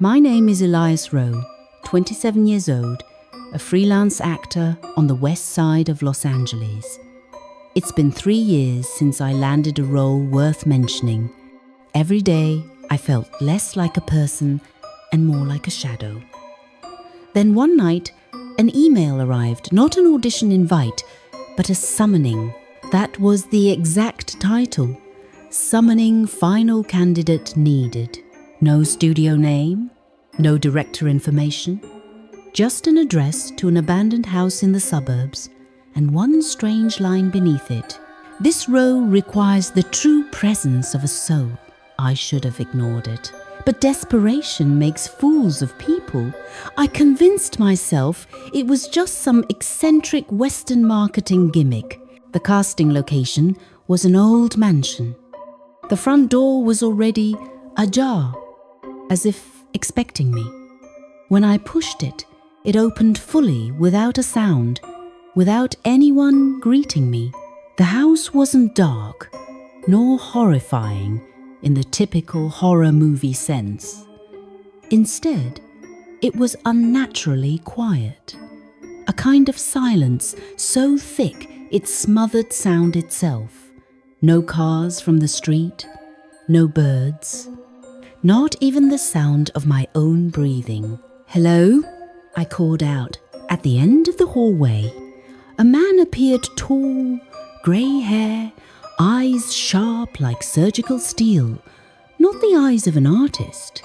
My name is Elias Rowe, 27 years old, a freelance actor on the west side of Los Angeles. It's been 3 years since I landed a role worth mentioning. Every day I felt less like a person and more like a shadow. Then one night, an email arrived, not an audition invite, but a summoning. That was the exact title. Summoning final candidate needed. No studio name, no director information, just an address to an abandoned house in the suburbs and one strange line beneath it. This role requires the true presence of a soul. I should have ignored it. But desperation makes fools of people. I convinced myself it was just some eccentric Western marketing gimmick. The casting location was an old mansion. The front door was already ajar, as if expecting me. When I pushed it, it opened fully without a sound, without anyone greeting me. The house wasn't dark, nor horrifying in the typical horror movie sense. Instead, it was unnaturally quiet. A kind of silence so thick it smothered sound itself. No cars from the street, no birds, not even the sound of my own breathing. "Hello?" I called out. At the end of the hallway, a man appeared, tall, grey hair, eyes sharp like surgical steel. Not the eyes of an artist,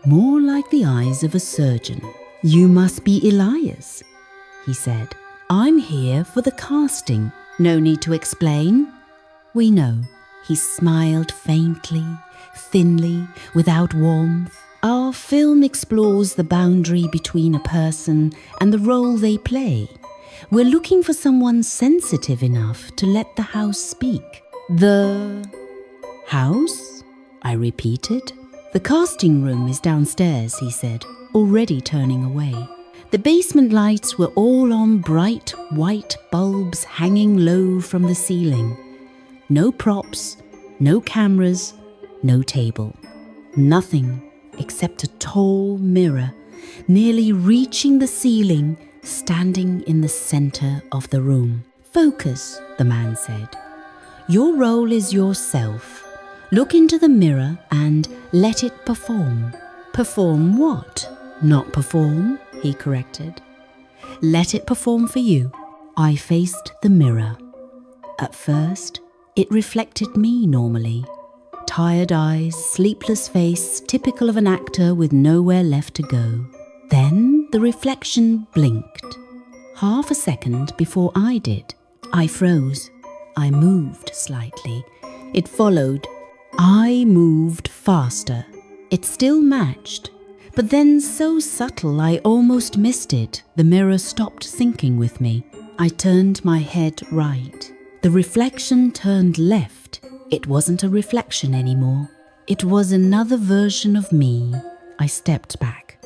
more like the eyes of a surgeon. "You must be Elias," he said. "I'm here for the casting. No need to explain. We know." He smiled faintly, thinly, without warmth. Our film explores the boundary between a person and the role they play. We're looking for someone sensitive enough to let the house speak. "The house?" I repeated. "The casting room is downstairs," he said, already turning away. The basement lights were all on, bright white bulbs hanging low from the ceiling. No props, no cameras, no table. Nothing except a tall mirror, nearly reaching the ceiling, standing in the center of the room. "Focus," the man said. "Your role is yourself. Look into the mirror and let it perform." "Perform what?" "Not perform," he corrected. "Let it perform for you." I faced the mirror. At first, it reflected me normally. Tired eyes, sleepless face, typical of an actor with nowhere left to go. Then the reflection blinked. Half a second before I did. I froze. I moved slightly. It followed. I moved faster. It still matched, but then so subtle I almost missed it. The mirror stopped syncing with me. I turned my head right. The reflection turned left. It wasn't a reflection anymore. It was another version of me. I stepped back.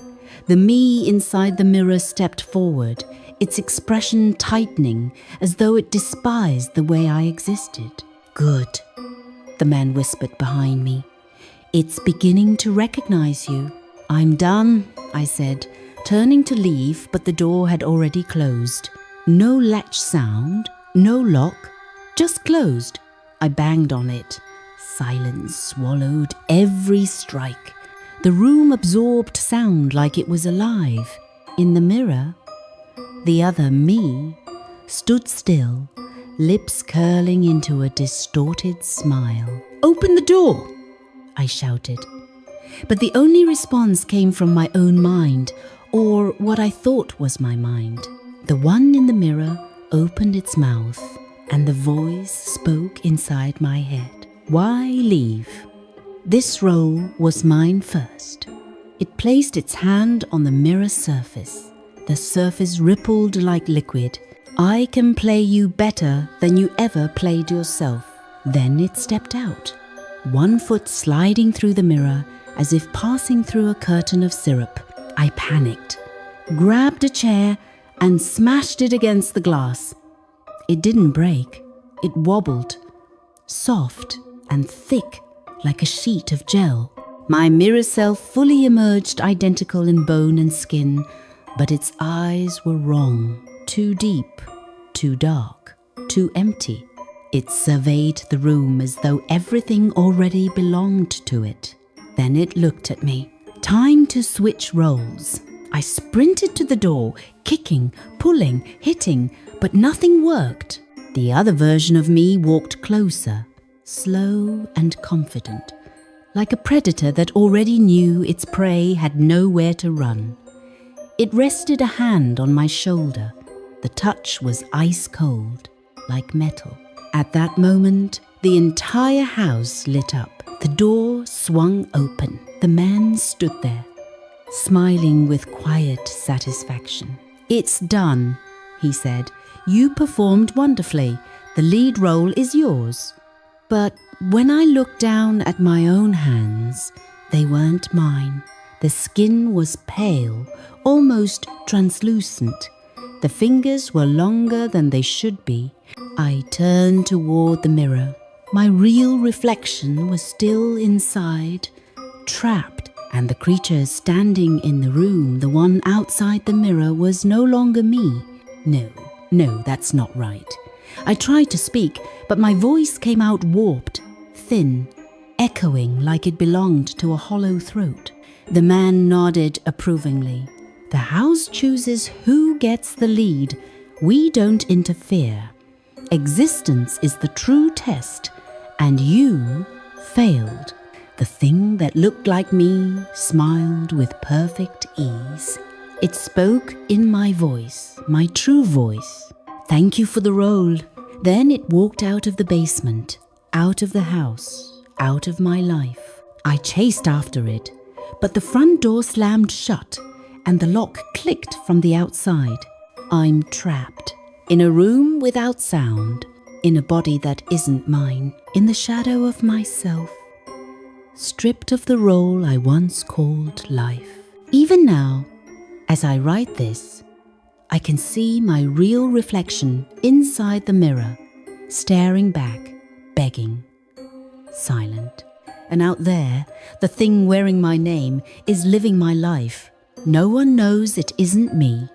The me inside the mirror stepped forward, its expression tightening as though it despised the way I existed. "Good," the man whispered behind me. "It's beginning to recognize you." "I'm done," I said, turning to leave, but the door had already closed. No latch sound, no lock, just closed. I banged on it. Silence swallowed every strike. The room absorbed sound like it was alive. In the mirror, the other me stood still, lips curling into a distorted smile. "Open the door!" I shouted. But the only response came from my own mind, or what I thought was my mind. The one in the mirror opened its mouth, and the voice spoke inside my head. Why leave? This role was mine first. It placed its hand on the mirror surface. The surface rippled like liquid. "I can play you better than you ever played yourself." Then it stepped out, one foot sliding through the mirror as if passing through a curtain of syrup. I panicked, grabbed a chair and smashed it against the glass. It didn't break. It wobbled, soft and thick like a sheet of gel. My mirror self fully emerged identical in bone and skin, but its eyes were wrong. Too deep, too dark, too empty. It surveyed the room as though everything already belonged to it. Then it looked at me. Time to switch roles. I sprinted to the door, kicking, pulling, hitting, but nothing worked. The other version of me walked closer, slow and confident, like a predator that already knew its prey had nowhere to run. It rested a hand on my shoulder. The touch was ice cold, like metal. At that moment, the entire house lit up. The door swung open. The man stood there, smiling with quiet satisfaction. "It's done," he said. "You performed wonderfully. The lead role is yours." But when I looked down at my own hands, they weren't mine. The skin was pale, almost translucent. The fingers were longer than they should be. I turned toward the mirror. My real reflection was still inside, trapped, and the creature standing in the room, the one outside the mirror, was no longer me. No, that's not right. I tried to speak, but my voice came out warped, thin, echoing like it belonged to a hollow throat. The man nodded approvingly. "The house chooses who gets the lead. We don't interfere. Existence is the true test, and you failed." The thing that looked like me smiled with perfect ease. It spoke in my voice, my true voice. "Thank you for the role." Then it walked out of the basement, out of the house, out of my life. I chased after it, but the front door slammed shut and the lock clicked from the outside. I'm trapped, in a room without sound, in a body that isn't mine, in the shadow of myself, stripped of the role I once called life. Even now, as I write this, I can see my real reflection inside the mirror, staring back, begging, silent. And out there, the thing wearing my name is living my life. No one knows it isn't me.